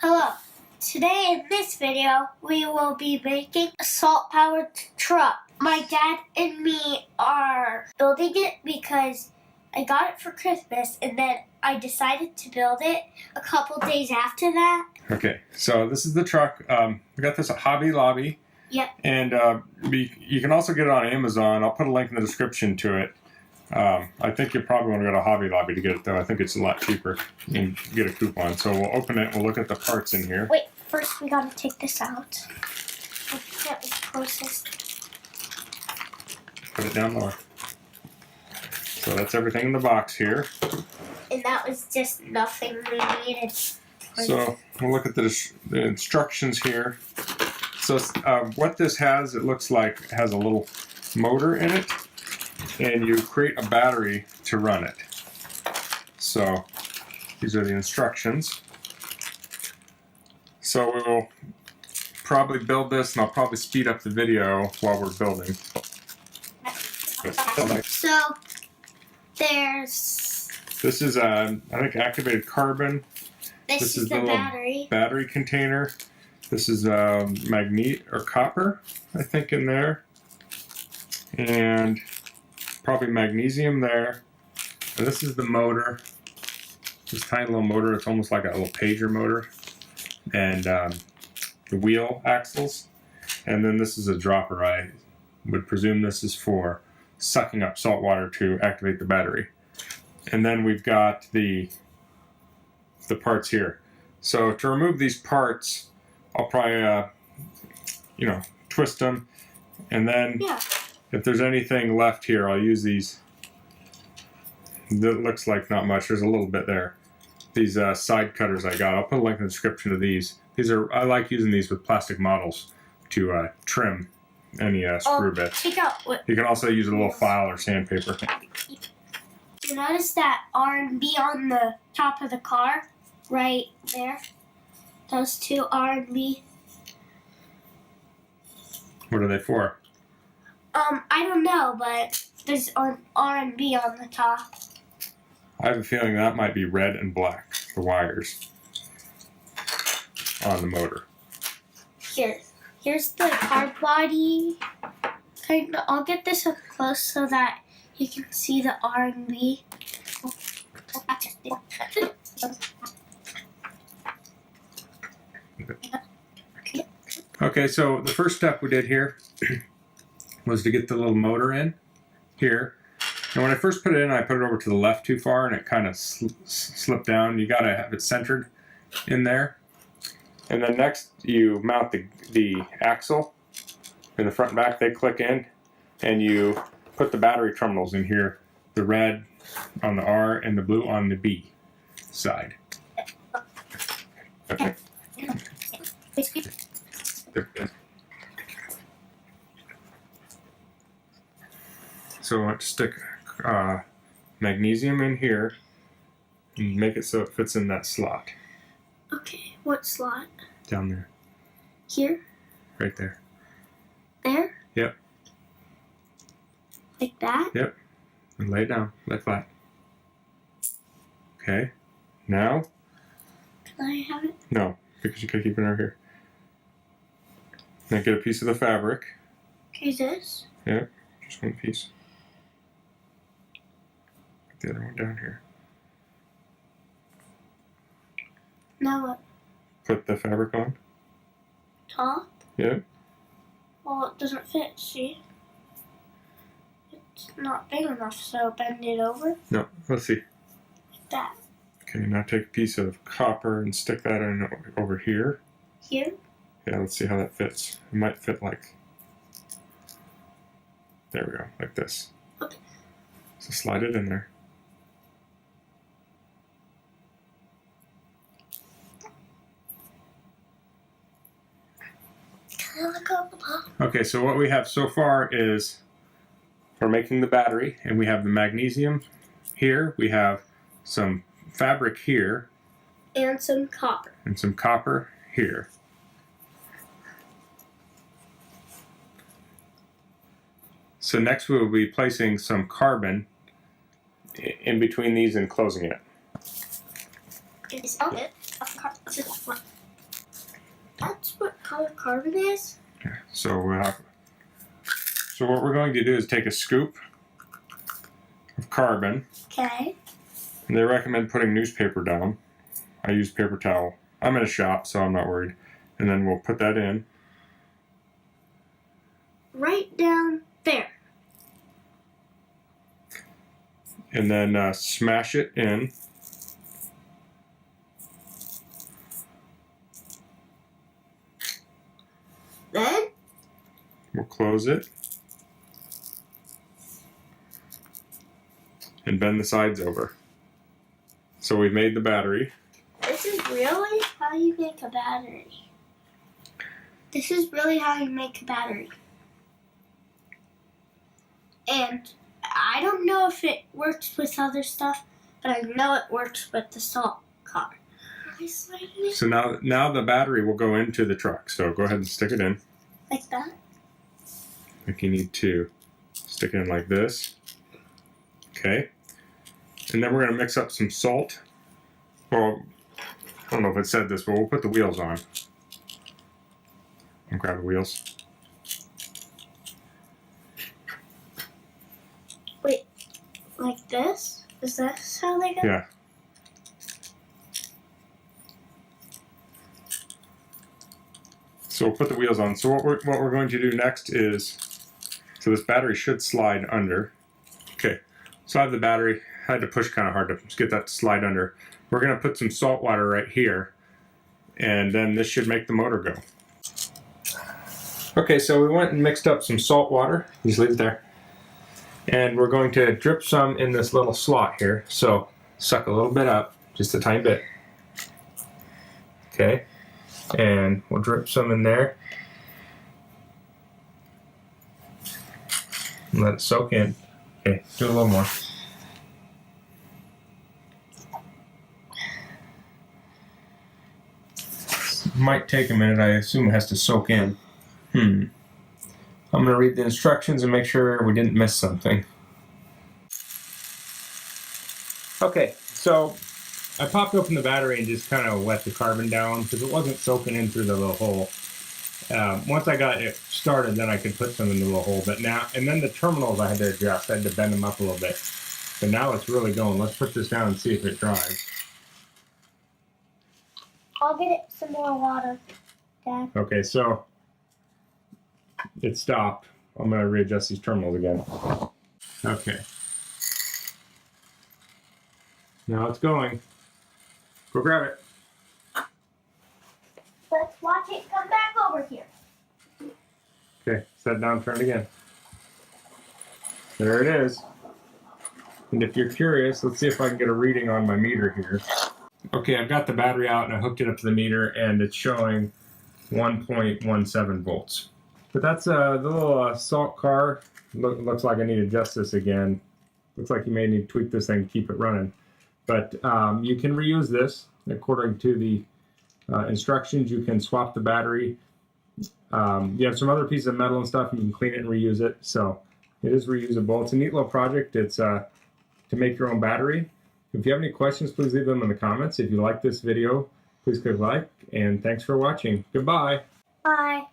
Hello. Today in this video, we will be making a salt-powered truck. My dad and me are building it because I got it for Christmas and then I decided to build it a couple days after that. Okay, so this is the truck. We got this at Hobby Lobby. Yep. And you can also get it on Amazon. I'll put a link in the description to it. I think you probably want to go to Hobby Lobby to get it, though. I think it's a lot cheaper and get a coupon. So we'll open it. We'll look at the parts in here. Wait, first we gotta take this out. I think that was closest. Put it down lower. So that's everything in the box here. And that was just nothing we needed. So we'll look at the instructions here. So what this has, it looks like it has a little motor in it. And you create a battery to run it. So these are the instructions. So we will probably build this, and I'll probably speed up the video while we're building. So there's... This is, I think, activated carbon. This is the battery. Battery container. This is magnet or copper, I think, in there. And probably magnesium there. And this is the motor. This tiny little motor. It's almost like a little pager motor. And the wheel axles. And then this is a dropper. I would presume this is for sucking up salt water to activate the battery. And then we've got the parts here. So to remove these parts, I'll probably twist them, and then if there's anything left here, I'll use these. That looks like not much. There's a little bit there. These side cutters I got. I'll put a link in the description of these. I like using these with plastic models to trim any screw bits. You can also use a little file or sandpaper. You notice that R&B on the top of the car, right there? Those two R&B. What are they for? I don't know, but there's R&B on the top. I have a feeling that might be red and black, the wires on the motor. Here's the car body. I'll get this up close so that you can see the R&B. Okay, so the first step we did here was to get the little motor in here. And when I first put it in, I put it over to the left too far, and it kind of slipped down. You got to have it centered in there. And then next, you mount the axle in the front and back. They click in, and you put the battery terminals in here. The red on the R and the blue on the B side. Okay. So I want to stick magnesium in here and make it so it fits in that slot. Okay, what slot? Down there. Here? Right there. There? Yep. Like that? Yep. And lay it down. Lay flat. Okay. Now? Can I have it? No, because you gotta keep it over here. Now get a piece of the fabric. Okay, this? Yep. Just one piece. Put the other one down here. Now what? Put the fabric on. Top? Yep. Well, it doesn't fit, see? It's not big enough, so bend it over. No, let's see. Like that. Okay, now take a piece of copper and stick that in over here. Here? Yeah, let's see how that fits. It might fit like... There we go, like this. Okay. So slide it in there. Can I look up the bottom? Okay, so what we have so far is we're making the battery, and we have the magnesium here. We have some fabric here. And some copper. And some copper here. So next we will be placing some carbon in between these and closing it. color carbon is? So what we're going to do is take a scoop of carbon. Okay. And they recommend putting newspaper down. I use paper towel. I'm in a shop, so I'm not worried. And then we'll put that in. Right down there. And then smash it in. Then We'll close it. And bend the sides over. So we've made the battery. this is really how you make a battery. This is really how you make a battery. And I don't know if it works with other stuff, but I know it works with the salt car. Am I sliding it So now the battery will go into the truck. So go ahead and stick it in. like that? I think you need to stick it in like this. Okay. And then we're going to mix up some salt. Well, I don't know if it said this, but we'll put the wheels on. I'll grab the wheels. Wait, like this? Is this how they go? Yeah. So we'll put the wheels on. So what we're going to do next is, so this battery should slide under. Okay. So I have the battery. I had to push kind of hard to get that to slide under. We're going to put some salt water right here, and then this should make the motor go. Okay, so we went and mixed up some salt water. Just leave it there. And we're going to drip some in this little slot here. So suck a little bit up, just a tiny bit. Okay, and we'll drip some in there. And let it soak in. Okay, do a little more. Might take a minute. I assume it has to soak in. I'm going to read the instructions and make sure we didn't miss something. Okay, so I popped open the battery and just kind of wet the carbon down because it wasn't soaking in through the little hole. Once I got it started, then I could put some in the little hole. But now, and then the terminals I had to adjust. I had to bend them up a little bit. But now it's really going. Let's put this down and see if it dries. I'll get it some more water, Dad. Okay, so it stopped. I'm going to readjust these terminals again. Okay. Now it's going. Go grab it. Let's watch it come back over here. Okay, set down, turn it again. There it is. And if you're curious, let's see if I can get a reading on my meter here. Okay, I've got the battery out and I hooked it up to the meter and it's showing 1.17 volts. But that's the little salt car. Looks like I need to adjust this again. Looks like you may need to tweak this thing to keep it running. But you can reuse this according to the instructions. You can swap the battery. You have some other pieces of metal and stuff, and you can clean it and reuse it. So it is reusable. It's a neat little project. It's to make your own battery. If you have any questions, please leave them in the comments. If you like this video, please click like, and thanks for watching. Goodbye. Bye.